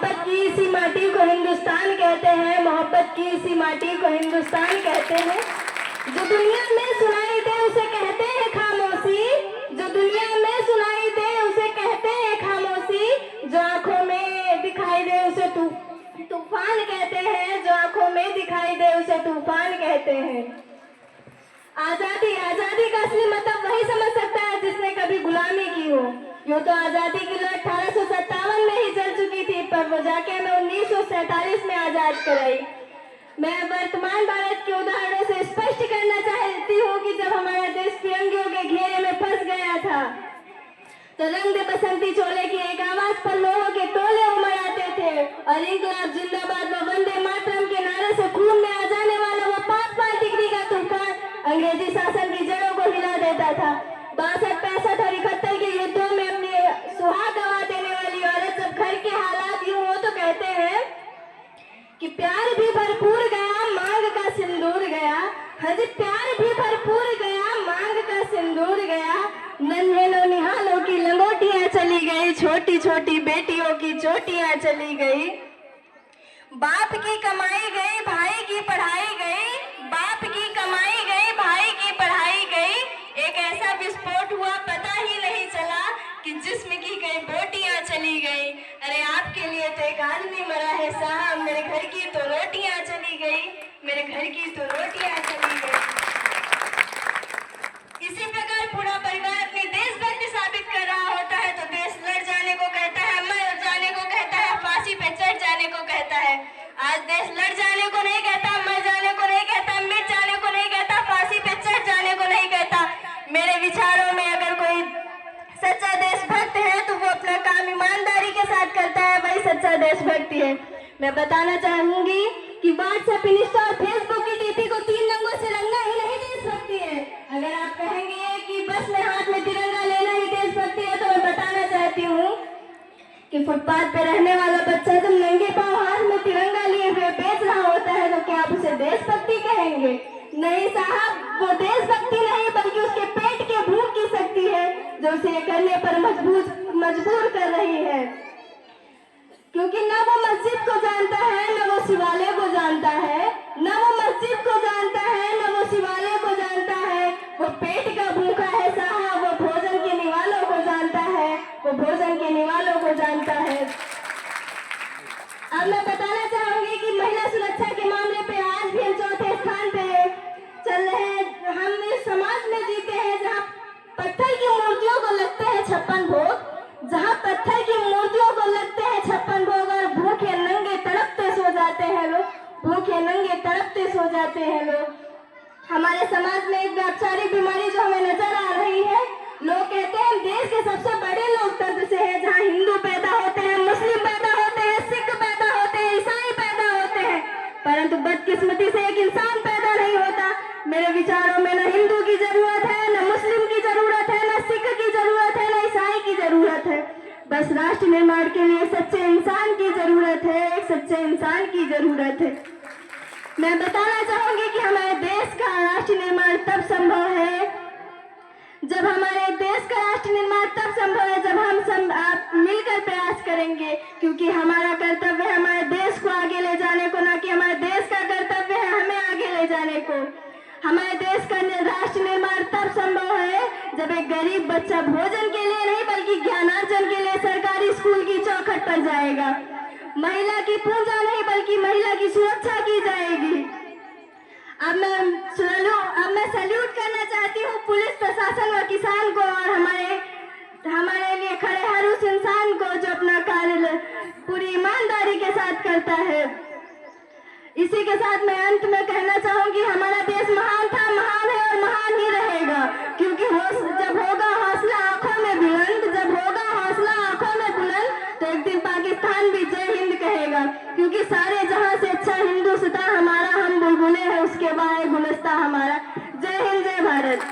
मोहब्बत की इसी माटी को हिंदुस्तान कहते हैं, मोहब्बत की इसी माटी को हिंदुस्तान कहते हैं। जो दुनिया में सुनाई दे उसे कहते हैं खामोशी, जो दुनिया में सुनाई दे उसे कहते हैं खामोशी, जो आंखों में दिखाई दे उसे तूफान कहते हैं, जो आंखों में दिखाई दे उसे तूफान कहते हैं। आजादी, आजादी का असली मतलब वही समझ सकता है जिसने कभी गुलामी की हो। यूँ तो आजादी की लौ 1857 में ही जल चुकी थी, पर वो जाके हमें 1947 में आजाद कराई। मैं वर्तमान भारत के उदाहरणों से स्पष्ट करना चाहती हूँ कि जब हमारा देश फिरंगियों के घेरे में फंस गया था तो रंग दे बसंती चोले की एक आवाज पर लोगों के टोले उमड़ आते थे और इंकलाब जिंदाबाद व वंदे मातरम के नारे से खून में आ जाने वाला वो 5 डिग्री का तूफान अंग्रेजी शासन की जड़ों को हिला देता था। 62, 65 और 71 के युद्धों में अपने सुहाग गवा देने वाली औरत जब घर के हालात यूं हो तो कहते हैं कि प्यार भी भरपूर गया, मांग का सिंदूर गया। हज प्यार भी भरपूर गया, मांग का सिंदूर गया। नन्हे नौनिहालों की लंगोटियां चली गई, छोटी छोटी बेटियों की चोटियां चली गई। बाप की कमाई गई, भाई की पढ़ाई गई, बाप की कमाई गई, भाई की पढ़ाई गई। एक ऐसा विस्फोट हुआ पता ही नहीं चला कि जिस्म की कई बोटियां चली गई। अरे आपके लिए तो एक आदमी मरा है साहब, मेरे घर की तो रोटियां चली गई, मेरे घर की तो रोटियां चली गई। इसी प्रकार पूरा परिवार अपनी देशभक्ति साबित कर रहा होता है तो देश लड़ जाने को कहता है, मर जाने को कहता है, फांसी पे चढ़ जाने को कहता है। आज देश लड़ जाने को नहीं कहता, मर जाने को नहीं कहता, मिट जाने को नहीं कहता, फांसी पे चढ़ जाने को नहीं कहता। मेरे विचारों में अगर कोई सच्चा देशभक्त है तो वो अपना काम ईमानदारी के साथ करता है, वही सच्चा देशभक्ति है। मैं बताना चाहूंगी कि व्हाट्सएप, इंस्टा और फेसबुक की डीपी को 3 रंगों से रंगना ही नहीं देशभक्ति है। अगर आप कहेंगे कि बस में हाथ में तिरंगा लेना ही देशभक्ति है तो मैं बताना चाहती हूँ कि फुटपाथ पे रहने वाला बच्चा जब नंगे पांव हाथ में तिरंगा लिए हुए बेच रहा होता है तो क्या आप उसे देशभक्ति कहेंगे? नहीं साहब, वो देशभक्ति नहीं बल्कि उसके पेट के भूख की शक्ति है जो उसे करने पर मजबूर कर रही है। क्योंकि न वो मस्जिद को जानता है, न वो शिवालय को जानता है, न वो मस्जिद को जानता है, न वो शिवालय को जानता है। वो पेट का भूखा है साहब, वो भोजन के निवालों को जानता है, वो भोजन के निवालों को जानता है। अब मैं बताना चाहूंगी कि महिला सुरक्षा के मामले पे आज भी हम 4थे स्थान पे चल रहे हैं। हम इस समाज में जीते हैं जहाँ पत्थर की मूर्तियों को लगते हैं 56 भोग, जहाँ पत्थर की मूर्तियों को लगते हैं 56 भोग और भूखे नंगे तड़पते सो जाते हैं लोग, भूखे नंगे तड़पते सो जाते हैं लोग। हमारे समाज में एक व्यापचारिक बीमारी जो हमें नजर आ रही है, लोग कहते हैं देश के सबसे बड़े लोकतंत्र से है जहाँ हिंदू पैदा होते हैं, मुस्लिम पैदा होते हैं, सिख पैदा होते हैं, ईसाई पैदा होते हैं, परंतु बदकिस्मती से एक इंसान पैदा नहीं होता। मेरे विचारों में न हिंदू की जरूरत है, न मुस्लिम की जरूरत है, न सिख की जरूरत है, न ईसाई की जरूरत है। बस राष्ट्र निर्माण के लिए सच्चे इंसान की जरूरत है, एक सच्चे इंसान की जरूरत है। मैं बताना चाहूंगी कि हमारे देश का राष्ट्र निर्माण तब संभव है जब हमारे देश का राष्ट्र निर्माण तब संभव है जब हम सब मिलकर प्रयास करेंगे, क्योंकि हमारा कर्तव्य है हमारे देश को आगे ले जाने को, ना कि हमारे देश का कर्तव्य है हमें आगे ले जाने को। हमारे देश का राष्ट्र निर्माण तब संभव है जब एक गरीब बच्चा भोजन के लिए नहीं बल्कि ज्ञानार्जन के लिए सरकारी स्कूल की चौखट पर जाएगा। महिला की पूजा नहीं बल्कि महिला की सुरक्षा की जाएगी। अब मैं सैल्यूट करना चाहती हूँ पुलिस प्रशासन व किसान को और हमारे लिए खड़े हर उस इंसान को जो अपना कार्य पूरी ईमानदारी के साथ करता है। इसी के साथ मैं अंत में कहना चाहूंगी हमारा देश महान था, महान है और महान ही रहेगा, क्योंकि जब होगा हौसला आंखों में बुलंद, जब होगा हौसला आंखों में बुलंद तो एक दिन पाकिस्तान भी जय हिंद कहेगा, क्योंकि सारे जहां से अच्छा हिंदुस्तान हमारा, हम बुलबुलें हैं उसके बारे गुलस्ता हमारा। जय हिंद, जय भारत।